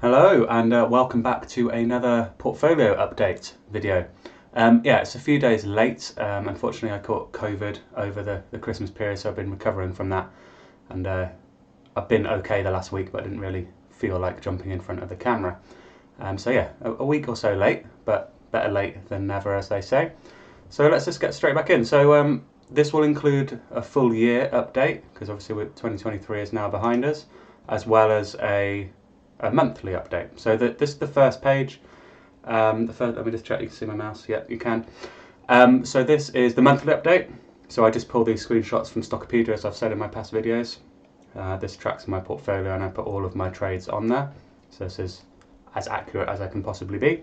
Hello and welcome back to another portfolio update video. Yeah, it's a few days late. Unfortunately, I caught COVID over the Christmas period, so I've been recovering from that. And I've been okay the last week, but I didn't really feel like jumping in front of the camera. So yeah, a week or so late, but better late than never, as they say. So let's just get straight back in. So this will include a full year update, because obviously 2023 is now behind us, as well as a monthly update. So this is the first page. Let me just check. You can see my mouse. Yeah, you can. So this is the monthly update. So I just pull these screenshots from Stockopedia, as I've said in my past videos. This tracks my portfolio, and I put all of my trades on there. So this is as accurate as I can possibly be.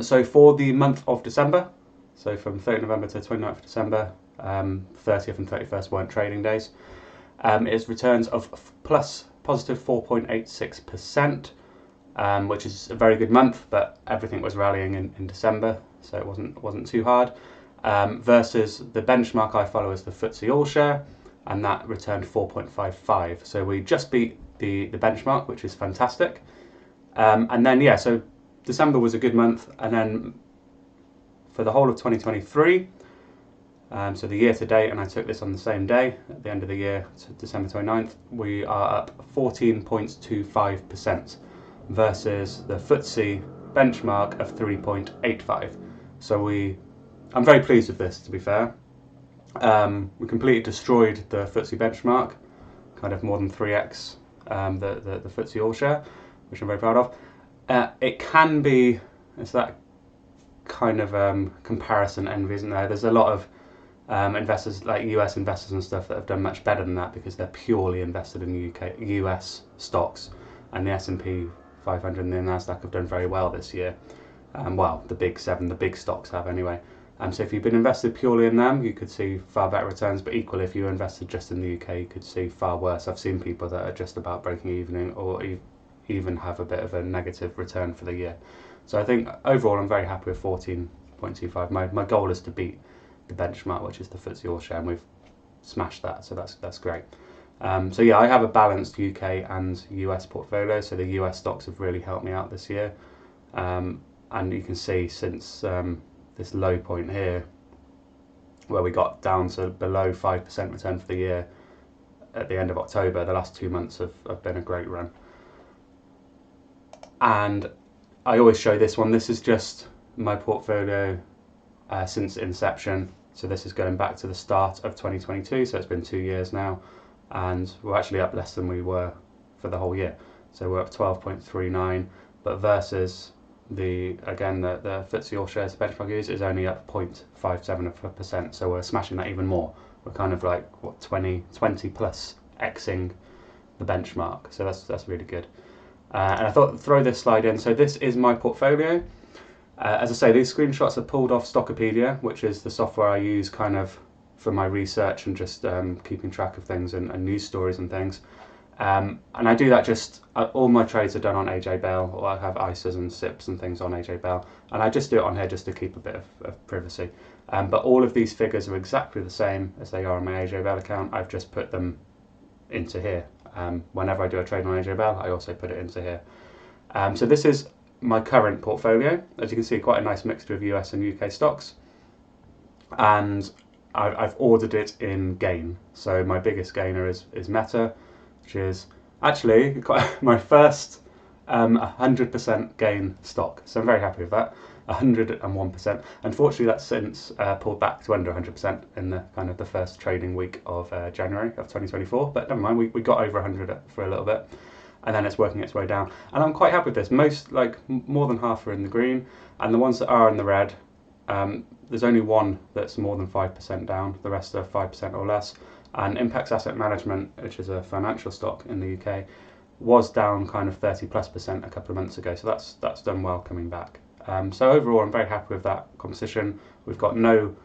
So for the month of December, so from 30th November to 29th of December, 30th and 31st weren't trading days. Is returns of positive 4.86%, which is a very good month, but everything was rallying in December, so it wasn't too hard. Versus the benchmark I follow is the FTSE All Share, and that returned 4.55. So we just beat the benchmark, which is fantastic. And then yeah, so December was a good month, and then for the whole of 2023. So the year to date, and I took this on the same day at the end of the year, to December 29th, we are up 14.25% versus the FTSE benchmark of 3.85. So I'm very pleased with this, to be fair. We completely destroyed the FTSE benchmark, kind of more than 3x the FTSE All Share, which I'm very proud of. It's that kind of comparison envy, isn't there? There's a lot of investors, like US investors and stuff, that have done much better than that because they're purely invested in US stocks, and the S&P 500 and the Nasdaq have done very well this year. Well, the big seven, the big stocks have anyway. So if you've been invested purely in them, you could see far better returns, but equally if you invested just in the UK, you could see far worse. I've seen people that are just about breaking even, or even have a bit of a negative return for the year. So I think overall I'm very happy with 14.25. My goal is to beat the benchmark, which is the FTSE All Share, and we've smashed that, so that's great. So yeah, I have a balanced UK and US portfolio, so the US stocks have really helped me out this year. And you can see since this low point here, where we got down to below 5% return for the year at the end of October, the last 2 months have been a great run. And I always show this one. This is just my portfolio since inception. So this is going back to the start of 2022, so it's been 2 years now, and we're actually up less than we were for the whole year. So we're up 12.39, but versus the FTSE All Shares benchmark is only up 0.57%, so we're smashing that even more. We're kind of like, what, 20 plus Xing the benchmark, so that's really good. And I thought I'd throw this slide in. So this is my portfolio. As I say, these screenshots are pulled off Stockopedia, which is the software I use kind of for my research and just keeping track of things and news stories and things. And I do that all my trades are done on AJ Bell, or I have ISAs and SIPs and things on AJ Bell. And I just do it on here just to keep a bit of privacy. But all of these figures are exactly the same as they are on my AJ Bell account. I've just put them into here. Whenever I do a trade on AJ Bell, I also put it into here. So this is my current portfolio. As you can see, quite a nice mixture of US and UK stocks, and I've ordered it in gain. So my biggest gainer is Meta, which is actually my first 100% gain stock. So I'm very happy with that. 101%. Unfortunately, that's since pulled back to under 100% in the kind of the first trading week of January of 2024. But never mind, we got over 100 for a little bit, and then it's working its way down. And I'm quite happy with this. More than half are in the green, and the ones that are in the red, there's only one that's more than 5% down. The rest are 5% or less. And Impax Asset Management, which is a financial stock in the UK, was down kind of 30+% a couple of months ago. So that's done well coming back. So overall, I'm very happy with that composition. We've got no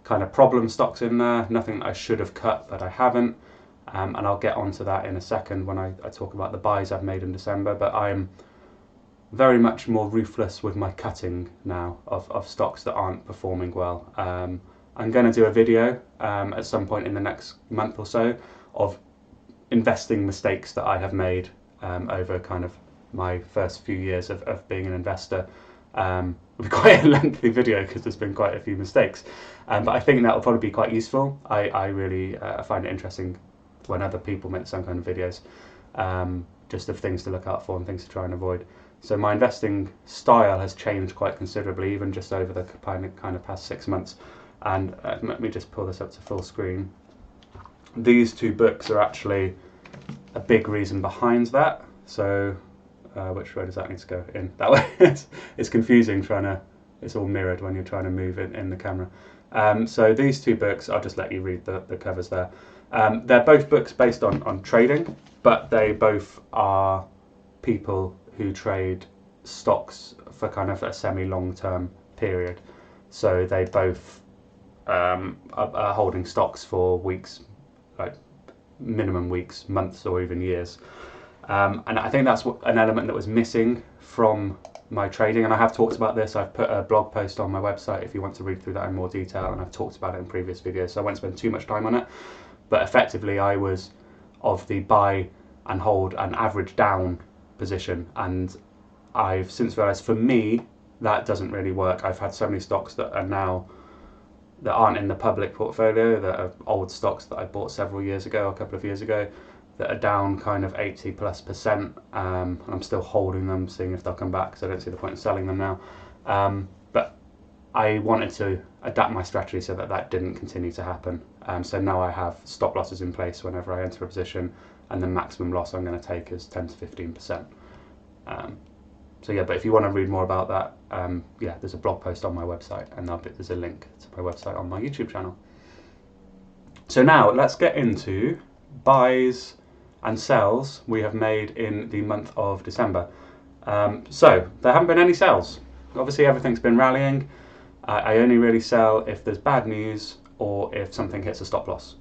kind of problem stocks in there, nothing that I should have cut but I haven't. And I'll get onto that in a second when I talk about the buys I've made in December. But I'm very much more ruthless with my cutting now of stocks that aren't performing well. I'm going to do a video at some point in the next month or so of investing mistakes that I have made over kind of my first few years of being an investor. It'll be quite a lengthy video because there's been quite a few mistakes, but I think that will probably be quite useful. I really find it interesting when other people make some kind of videos, just of things to look out for and things to try and avoid. So my investing style has changed quite considerably, even just over the kind of past 6 months. And let me just pull this up to full screen. These two books are actually a big reason behind that. So which way does that need to go? In that way. It's confusing it's all mirrored when you're trying to move in the camera. So these two books, I'll just let you read the covers there. They're both books based on trading, but they both are people who trade stocks for kind of a semi-long-term period. So they both are holding stocks for weeks, like minimum weeks, months, or even years. And I think that's an element that was missing from my trading. And I have talked about this. I've put a blog post on my website if you want to read through that in more detail. And I've talked about it in previous videos, so I won't spend too much time on it. But effectively, I was of the buy and hold and average down position. And I've since realised, for me, that doesn't really work. I've had so many stocks that aren't in the public portfolio, that are old stocks that I bought several years ago, a couple of years ago, that are down kind of 80+%, and I'm still holding them, seeing if they'll come back, because I don't see the point in selling them now. But I wanted to adapt my strategy so that didn't continue to happen. So now I have stop losses in place whenever I enter a position, and the maximum loss I'm going to take is 10 to 15%. So yeah, but if you want to read more about that, yeah, there's a blog post on my website, and there's a link to my website on my YouTube channel. So now let's get into buys and sells we have made in the month of December. So there haven't been any sells. Obviously everything's been rallying. I only really sell if there's bad news or if something hits a stop loss.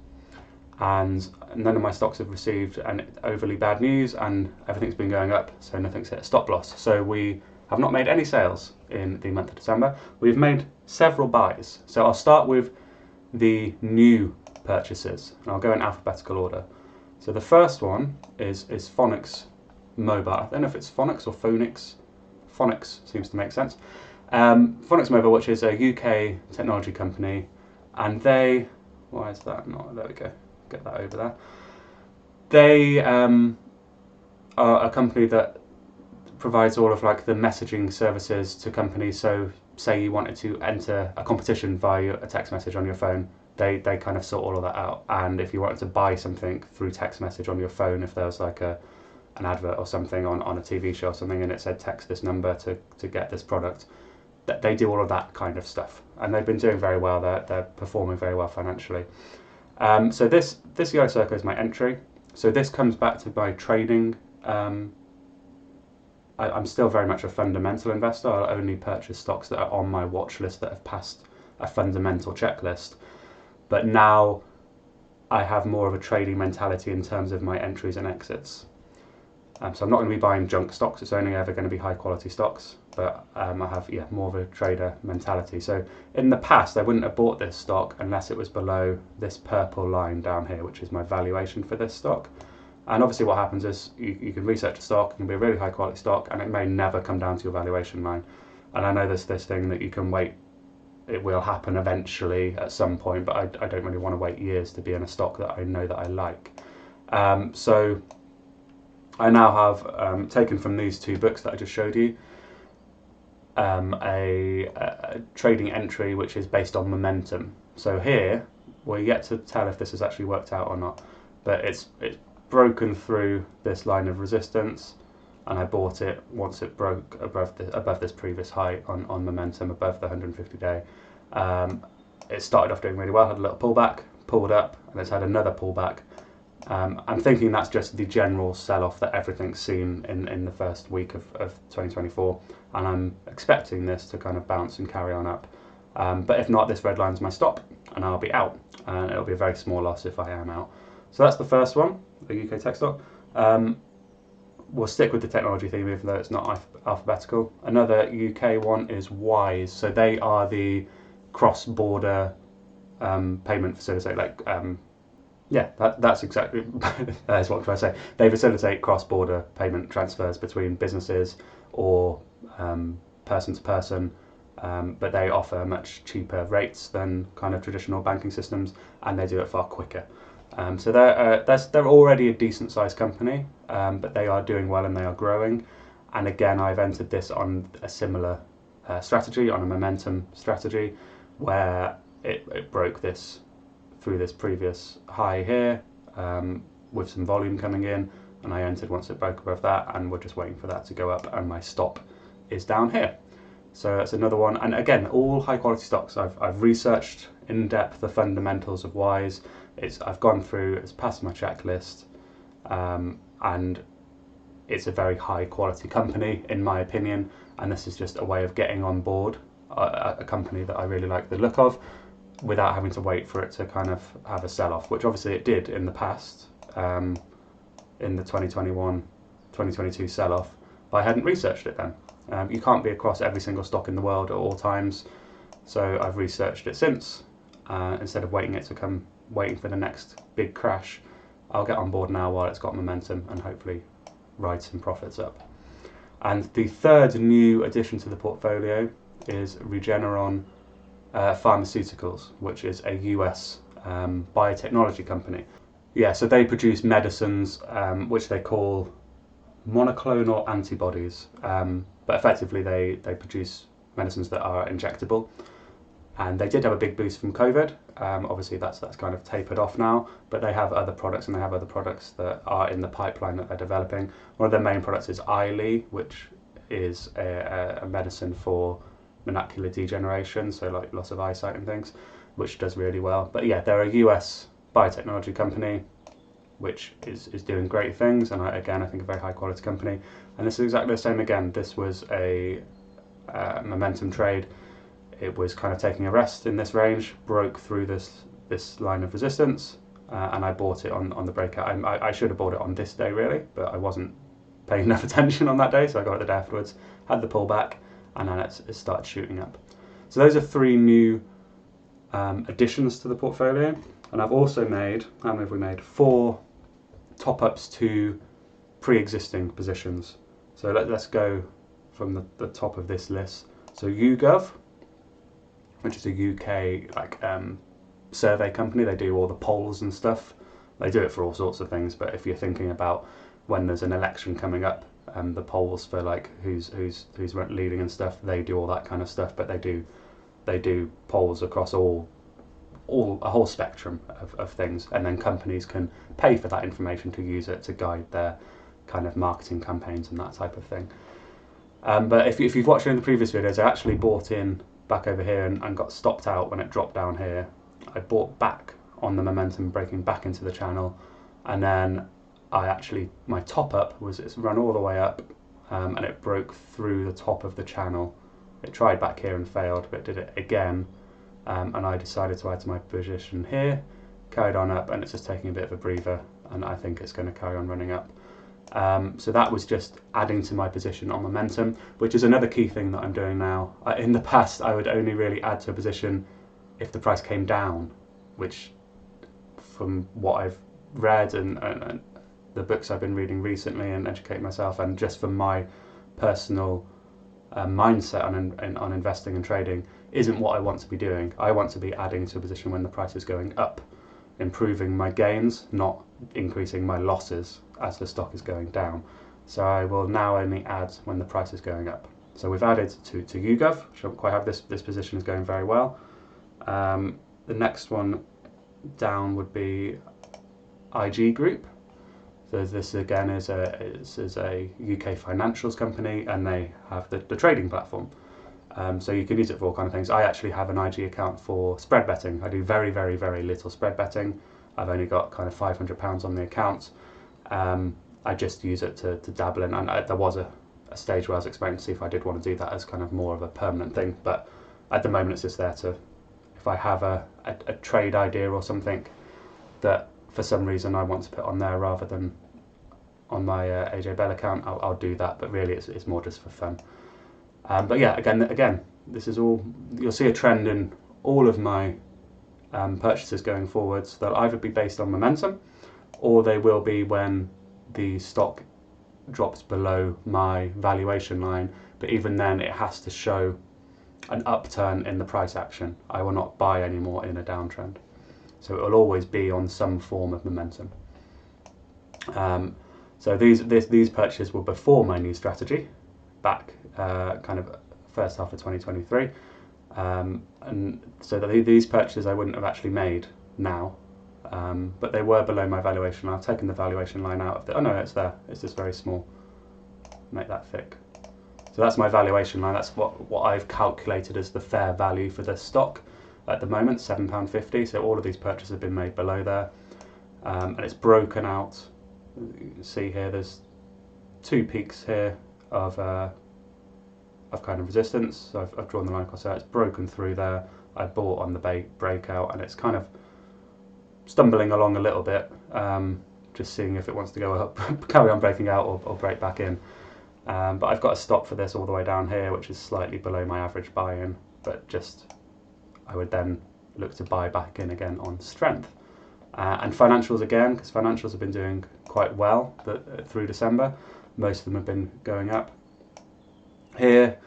And none of my stocks have received an overly bad news, and everything's been going up, so nothing's hit a stop loss. So we have not made any sales in the month of December. We've made several buys. So I'll start with the new purchases, and I'll go in alphabetical order. So the first one is Phoenix Mobile. I don't know if it's Phoenix or Phoenix. Phoenix seems to make sense. Phoenix Mobile, which is a UK technology company, and why is that not? There we go. Get that over there. They are a company that provides all of like the messaging services to companies. So say you wanted to enter a competition via a text message on your phone, they kind of sort all of that out. And if you wanted to buy something through text message on your phone, if there was like an advert or something on a TV show or something, and it said text this number to get this product, that they do all of that kind of stuff. And they've been doing very well. They're performing very well financially. So this yellow circle is my entry. So this comes back to my trading. I'm still very much a fundamental investor. I'll only purchase stocks that are on my watch list that have passed a fundamental checklist. But now I have more of a trading mentality in terms of my entries and exits. So I'm not going to be buying junk stocks. It's only ever going to be high quality stocks. But I have more of a trader mentality. So in the past, I wouldn't have bought this stock unless it was below this purple line down here, which is my valuation for this stock. And obviously what happens is you can research a stock, it can be a really high quality stock, and it may never come down to your valuation line. And I know there's this thing that you can wait, it will happen eventually at some point, but I don't really want to wait years to be in a stock that I know that I like. So I now have taken from these two books that I just showed you a trading entry which is based on momentum. So here we're yet to tell if this has actually worked out or not, but it's broken through this line of resistance, and I bought it once it broke above this previous high on momentum, above the 150-day. It started off doing really well, had a little pullback, pulled up, and it's had another pullback. I'm thinking that's just the general sell-off that everything's seen in the first week of 2024, and I'm expecting this to kind of bounce and carry on up. But if not, this red line's my stop, and I'll be out, and it'll be a very small loss if I am out. So that's the first one, the UK tech stock. We'll stick with the technology theme, even though it's not alphabetical. Another UK one is Wise. So they are the cross-border payment facility, like Yeah, that's exactly that's what I'm trying to say. They facilitate cross-border payment transfers between businesses or person to person, but they offer much cheaper rates than kind of traditional banking systems, and they do it far quicker. So they're already a decent sized company, but they are doing well and they are growing. And again, I've entered this on a similar strategy, on a momentum strategy, where it broke this through this previous high here with some volume coming in, and I entered once it broke above that, and we're just waiting for that to go up, and my stop is down here. So that's another one. And again, all high quality stocks. I've researched in depth the fundamentals of Wise. I've gone through, it's passed my checklist, and it's a very high quality company in my opinion. And this is just a way of getting on board a company that I really like the look of, without having to wait for it to kind of have a sell off, which obviously it did in the past, in the 2021-2022 sell off. But I hadn't researched it then. You can't be across every single stock in the world at all times, so I've researched it since. Instead of waiting for the next big crash, I'll get on board now while it's got momentum and hopefully ride some profits up. And the third new addition to the portfolio is Regeneron Pharmaceuticals, which is a US biotechnology company. Yeah, so they produce medicines which they call monoclonal antibodies, but effectively they produce medicines that are injectable. And they did have a big boost from COVID. Obviously, that's kind of tapered off now, but they have other products, and they have other products that are in the pipeline that they're developing. One of their main products is Eylea, which is a medicine for macular degeneration, so like loss of eyesight and things, which does really well. But yeah, they're a US biotechnology company which is doing great things, and I think a very high quality company. And this is exactly the same again. This was a momentum trade. It was kind of taking a rest in this range, broke through this line of resistance, and I bought it on the breakout. I should have bought it on this day really, but I wasn't paying enough attention on that day, so I got it the day afterwards, had the pullback, and then it started shooting up. So those are three new additions to the portfolio, and I've also made, how many have we made? 4 top-ups to pre-existing positions. So let's go from the top of this list. So YouGov, which is a UK survey company. They do all the polls and stuff. They do it for all sorts of things, but if you're thinking about when there's an election coming up, the polls for like who's leading and stuff, they do all that kind of stuff. But they do polls across a whole spectrum of things, and then companies can pay for that information to use it to guide their kind of marketing campaigns and that type of thing. But if you've watched any of the previous videos, I actually bought in back over here and got stopped out when it dropped down here. I bought back on the momentum breaking back into the channel, and then my top up was it's run all the way up, and it broke through the top of the channel. It tried back here and failed, but did it again, and I decided to add to my position here, carried on up, and it's just taking a bit of a breather, and I think it's going to carry on running up. So that was just adding to my position on momentum, which is another key thing that I'm doing now. In the past, I would only really add to a position if the price came down, which from what I've read and the books I've been reading recently and educating myself, and just from my personal mindset on investing and trading, isn't what I want to be doing. I want to be adding to a position when the price is going up, improving my gains, not increasing my losses as the stock is going down. So I will now only add when the price is going up. So we've added to YouGov, which I don't quite have. This position is going very well. The next one down would be IG Group. So this again is a UK financials company, and they have the trading platform. So you can use it for all kind of things. I actually have an IG account for spread betting. I do very, very, very little spread betting. I've only got kind of £500 on the account. I just use it to dabble in, and there was a stage where I was expecting to see if I did want to do that as kind of more of a permanent thing, but at the moment it's just there to, if I have a trade idea or something that for some reason I want to put on there rather than on my AJ Bell account, I'll do that, but really it's more just for fun. But yeah, again, this is all, you'll see a trend in all of my purchases going forwards. They'll either be based on momentum, or they will be when the stock drops below my valuation line. But even then, it has to show an upturn in the price action. I will not buy anymore in a downtrend. So it will always be on some form of momentum. So these purchases were before my new strategy, back kind of first half of 2023. And so these purchases I wouldn't have actually made now, but they were below my valuation. I've taken the valuation line out of the, oh no, it's there. It's just very small. Make that thick. So that's my valuation line. That's what I've calculated as the fair value for the stock at the moment, £7.50. So all of these purchases have been made below there, and it's broken out. You can see here there's two peaks here of kind of resistance. So I've drawn the line across there. It's broken through there. I bought on the breakout, and it's kind of stumbling along a little bit, just seeing if it wants to go up, carry on breaking out, or break back in. But I've got a stop for this all the way down here, which is slightly below my average buy-in, but just I would then look to buy back in again on strength. And financials again, because financials have been doing quite well through December. Most of them have been going up. Here,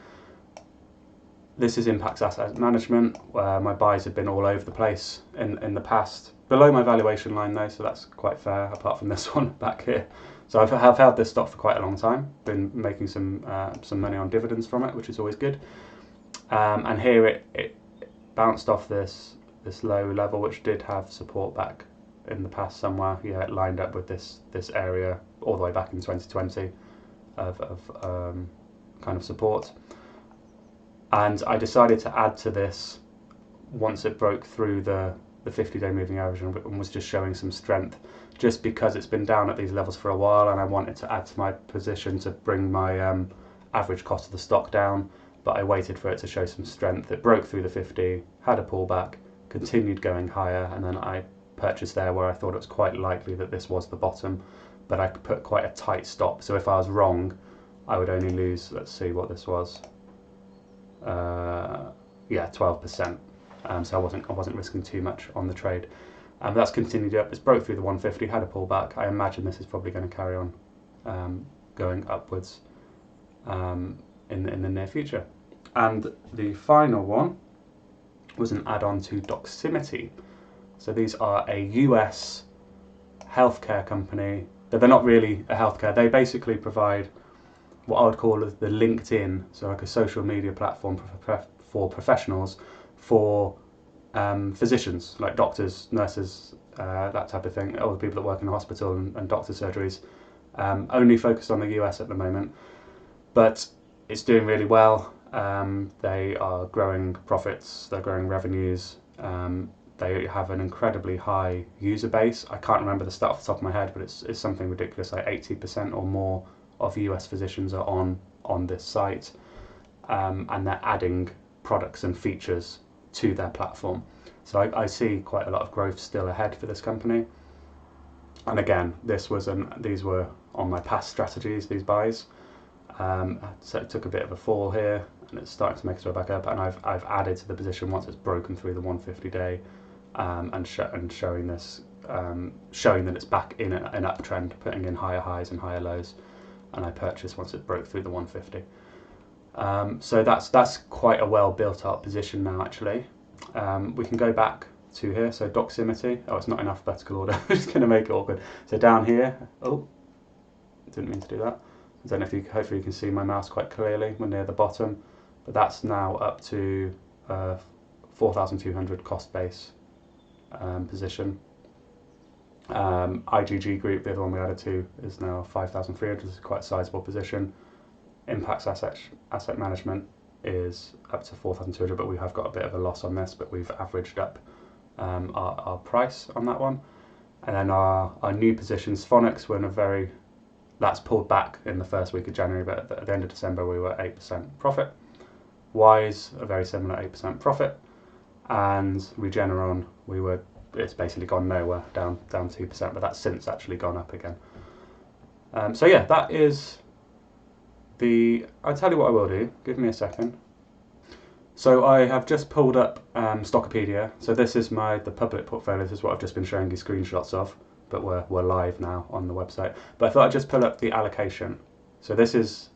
this is Impax Asset Management, where my buys have been all over the place in the past. Below my valuation line though, so that's quite fair, apart from this one back here. So I've held this stock for quite a long time, been making some money on dividends from it, which is always good. And here it bounced off this low level, which did have support back in the past somewhere. Yeah, it lined up with this area all the way back in 2020 of kind of support. And I decided to add to this once it broke through the 50-day moving average and was just showing some strength, just because it's been down at these levels for a while, and I wanted to add to my position to bring my average cost of the stock down. But I waited for it to show some strength. It broke through the 50, had a pullback, continued going higher, and then I purchased there where I thought it was quite likely that this was the bottom, but I put quite a tight stop. So if I was wrong, I would only lose, let's see what this was, 12%. So I wasn't risking too much on the trade. That's continued up. It's broke through the 150, had a pullback. I imagine this is probably going to carry on going upwards in the near future. And the final one was an add-on to Doximity. So these are a US healthcare company. They're not really a healthcare. They basically provide what I would call the LinkedIn, so like a social media platform for professionals, for physicians, like doctors, nurses, that type of thing, all the people that work in the hospital and doctor surgeries. Only focused on the US at the moment, but it's doing really well. They are growing profits, they're growing revenues, they have an incredibly high user base. I can't remember the stat off the top of my head, but it's something ridiculous, like 80% or more of US physicians are on this site, and they're adding products and features to their platform. So I see quite a lot of growth still ahead for this company. And again, these were on my past strategies, these buys. So it took a bit of a fall here, and it's starting to make its way back up. And I've added to the position once it's broken through the 150-day, and showing this, showing that it's back in an uptrend, putting in higher highs and higher lows. And I purchased once it broke through the 150. So that's quite a well built up position now, actually. We can go back to here, so Doximity. Oh, it's not in alphabetical order. I'm just going to make it awkward. So down here, oh, didn't mean to do that. I don't know if hopefully you can see my mouse quite clearly. We're near the bottom, but that's now up to 4,200 cost base position. IGG Group, the other one we added to, is now 5,300. It's quite a sizable position. Impax Asset Management is up to 4,200, but we have got a bit of a loss on this, but we've averaged up our price on that one. And then our new positions, Phonics, that's pulled back in the first week of January, but at the end of December we were 8% profit. Wise, a very similar 8% profit. And Regeneron, it's basically gone nowhere, down 2%, but that's since actually gone up again. So yeah, that is I'll tell you what I will do. Give me a second. So I have just pulled up Stockopedia. So this is the public portfolio. This is what I've just been showing you screenshots of, but we're live now on the website. But I thought I'd just pull up the allocation. So this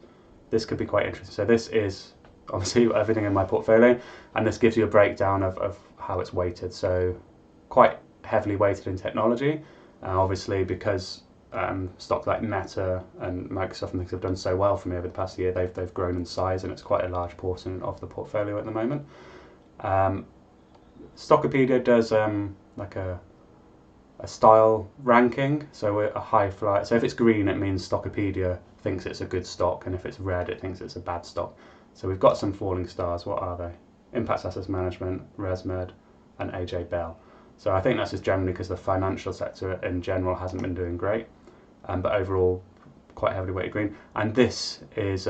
could be quite interesting. So this is obviously everything in my portfolio, and this gives you a breakdown of how it's weighted. So quite heavily weighted in technology, obviously because stocks like Meta and Microsoft and things have done so well for me over the past year. They've grown in size, and it's quite a large portion of the portfolio at the moment. Stockopedia does like a style ranking, so a high flyer. So if it's green, it means Stockopedia thinks it's a good stock, and if it's red, it thinks it's a bad stock. So we've got some falling stars. What are they? Impact Asset Management, ResMed, and AJ Bell. So I think that's just generally because the financial sector in general hasn't been doing great, but overall quite heavily weighted green. And this is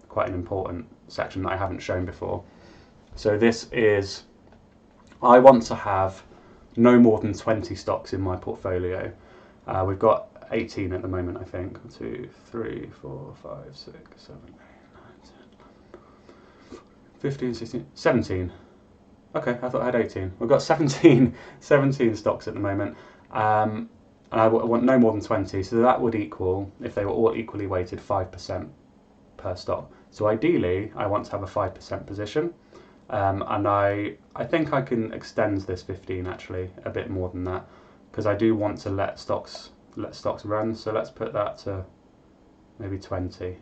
quite an important section that I haven't shown before. So this is, I want to have no more than 20 stocks in my portfolio. We've got 18 at the moment, I think. 2, 3, 4, 5, 6, 7, 8, 9, 10, 15, 16, 17. Okay, I thought I had 18. We've got 17 stocks at the moment, and I want no more than 20. So that would equal, if they were all equally weighted, 5% per stock. So ideally, I want to have a 5% position, and I think I can extend this 15 actually a bit more than that, because I do want to let stocks run. So let's put that to maybe 20.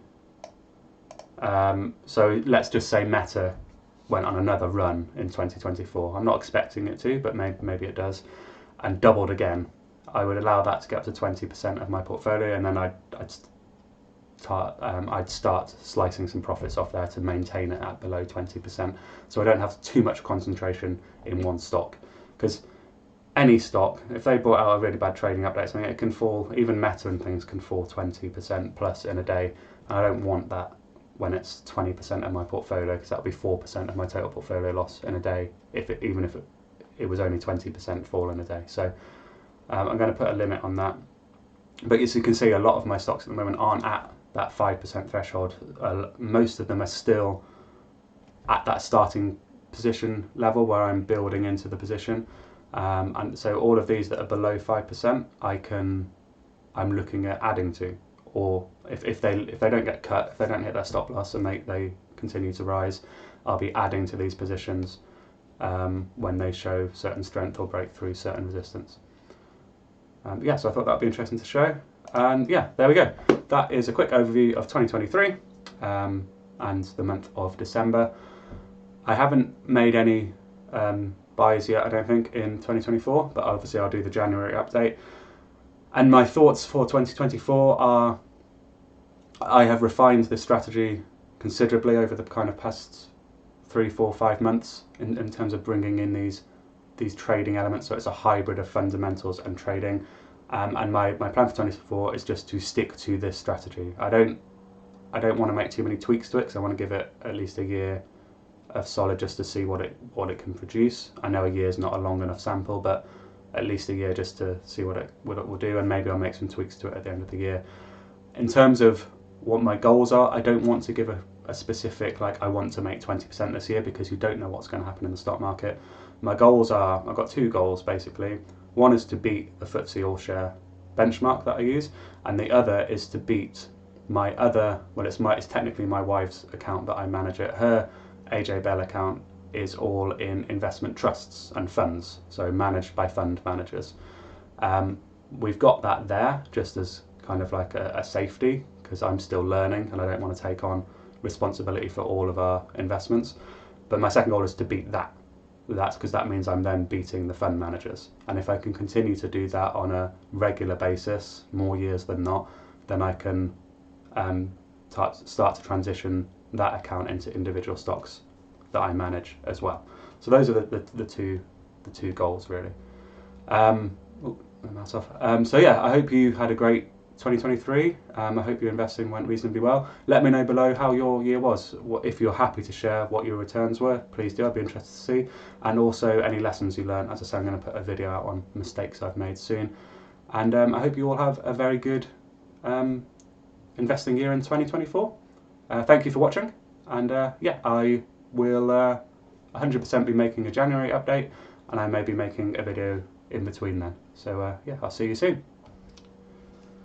So let's just say Meta went on another run in 2024. I'm not expecting it to, but maybe it does, and doubled again. I would allow that to get up to 20% of my portfolio, and then I'd start slicing some profits off there to maintain it at below 20%, so I don't have too much concentration in one stock. Because any stock, if they brought out a really bad trading update, something, it can fall. Even Meta and things can fall 20% plus in a day, and I don't want that when it's 20% of my portfolio, because that would be 4% of my total portfolio loss in a day, even if it was only 20% fall in a day. So I'm going to put a limit on that. But as you can see, a lot of my stocks at the moment aren't at that 5% threshold. Most of them are still at that starting position level where I'm building into the position. And so all of these that are below 5%, I'm looking at adding to. Or if they don't get cut, if they don't hit their stop loss and they continue to rise, I'll be adding to these positions when they show certain strength or break through certain resistance. So I thought that would be interesting to show. And yeah, there we go. That is a quick overview of 2023 and the month of December. I haven't made any buys yet, I don't think, in 2024, but obviously I'll do the January update. And my thoughts for 2024 are, I have refined this strategy considerably over the kind of past 3, 4, 5 months in terms of bringing in these trading elements. So it's a hybrid of fundamentals and trading. And my plan for 2024 is just to stick to this strategy. I don't want to make too many tweaks to it, because I want to give it at least a year of solid just to see what it can produce. I know a year is not a long enough sample, but at least a year just to see what it will do, and maybe I'll make some tweaks to it at the end of the year. In terms of what my goals are, I don't want to give a specific, like, I want to make 20% this year, because you don't know what's going to happen in the stock market. My goals are, I've got 2 goals basically. One is to beat the FTSE All-Share benchmark that I use, and the other is to beat my other, it's technically my wife's account that I manage it. Her AJ Bell account is all in investment trusts and funds, so managed by fund managers. We've got that there just as kind of like a safety, because I'm still learning and I don't want to take on responsibility for all of our investments. But my second goal is to beat that. That's because that means I'm then beating the fund managers. And if I can continue to do that on a regular basis, more years than not, then I can start to transition that account into individual stocks that I manage as well. So those are the two goals really. So yeah, I hope you had a great 2023. I hope your investing went reasonably well. Let me know below how your year was. If you're happy to share what your returns were, please do. I'd be interested to see. And also any lessons you learned. As I say, I'm going to put a video out on mistakes I've made soon. And I hope you all have a very good investing year in 2024. Thank you for watching. And I will 100% be making a January update, and I may be making a video in between then. So yeah, I'll see you soon.